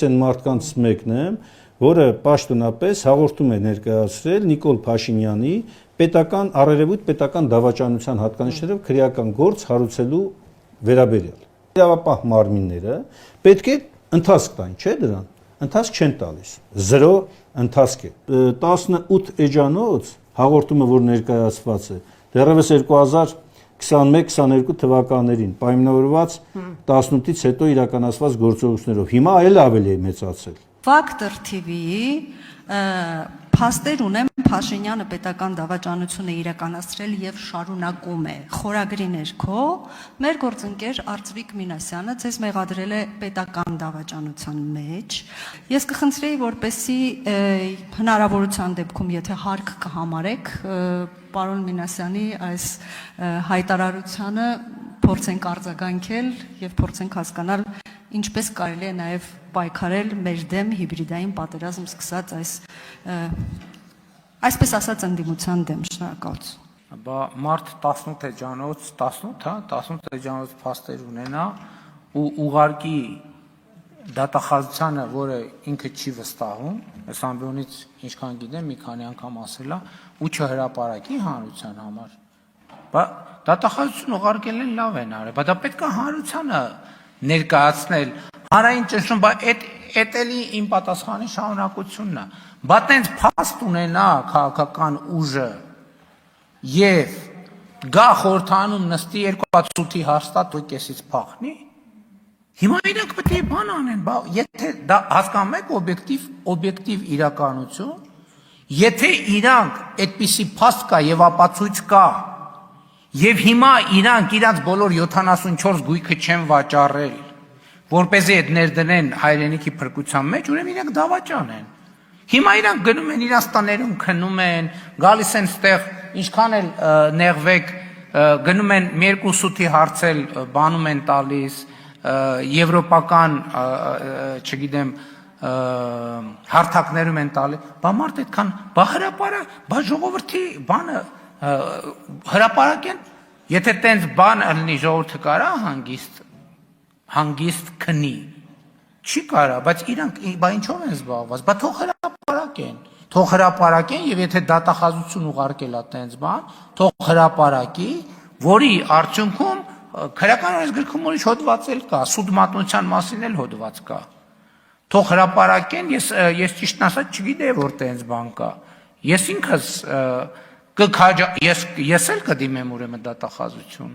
ես այն մարդկանց մեկն եմ, որը պաշտոնապես հաղորդում է ներկայացրել Նիկոլ Փաշինյանի պետական առերևույթ պետական դավաճանության հատկանիշներով քրեական գործ հարուցելու վերաբերյալ։ Իրավապահ մարմինները պետք է ընթացք տան, չէ՞ դրան։ Ընթացք չեն տալիս։ 0 ընթացք է։ 18 էջանոց հաղորդումը, որ ներկայացված է, դեռևս 2021-22 թվականներին պայմանավորված 18-ից հետո իրականացված գործողություններով հիմա այլ ավելի է մեծացել։ Factor TV-ի փաստեր ունեմ Փաշինյանը պետական դավաճանությունը իրականացրել եւ շարունակում է։ Խորագրի ներքո մեր գործընկեր Արծվիկ Մինասյանը ձեզ մեղադրել է պետական դավաճանության մեջ։ Ես կխնդրեի, որպեսզի հնարավորության դեպքում, եթե հարկ կհամարեք, պարոն Մինասյանի այս հայտարարությանը փորձենք արձագանքել եւ փորձենք հասկանալ ինչպես կարելի է նաև պայքարել մեր դեմ հիբրիդային պատերազմ սկսած այսպես ասած ընդդիմության դեմ։ Շնորհակալություն։ Բա մարդ 18 էջանոց, 18 էջանոց փաստեր ունենա ու ուղարկի դատախազությանը, որը ինքը չի վստահում, այս ամբիոնից ինչքան գիտեմ, մի քանի անգամ ասել է, ու չհրապարակի հանրության համար։ Բա դատախազություն ուղարկել են լավ են արել, բա դա պետք է հանրությանը ներկայացնել հանրային ճնշում, բա էդ էլի իմ պատասխանի շարունակությունն է։ Բա տենց փաստ ունենա քաղաքական ուժը եւ գա խորհրդանում նստի 2-8-ի հաստատ ու կեսից փախնի։ Հիմա իրենք պետք է բան անեն, բա եթե դա հասկանում եք օբյեկտիվ իրականություն, եթե իրանք այդպիսի փաստ կա եւ ապացույց կա, եւ հիմա իրանք իրանց բոլոր 74 գույքը չեն վաճառել, որպեսզի այդ ներդնեն հայրենիքի փրկության մեջ, ուրեմն իրանք դավաճան են։ Հիմա իրանք գնում են իրանց տաներում քնում են, գալիս են ստեղ, ինչքան էլ նեղվեք, գնում են մի երկու սուտի հարցել, բանում են տալիս, եվրոպական, չգիտեմ, հարթակներում են տալիս, բա մարդ այդքան, բա հրապարակ, բա ժողովրդի բանը հրապարակեն, եթե տենց բան ըլնի ժողովուրդը կարա հանգիստ քնի, չի կարա, բայց իրանք բա ինչով են զբաղված, բա թող հրապարակեն եւ եթե դատախազություն ուղարկել է տենց բան, թող հրապարակի, որի արդյունքում քրեական օրենսգրքում ուրիշ հոդված էլ կա, սուտ մատնության մասին էլ հոդված կա, թող հրապարակեն, ես ճիշտն ասած չգիտեի, որ տենց բան կա, ես ինքս ես էլ կդիմեմ ուրեմն դատախազություն։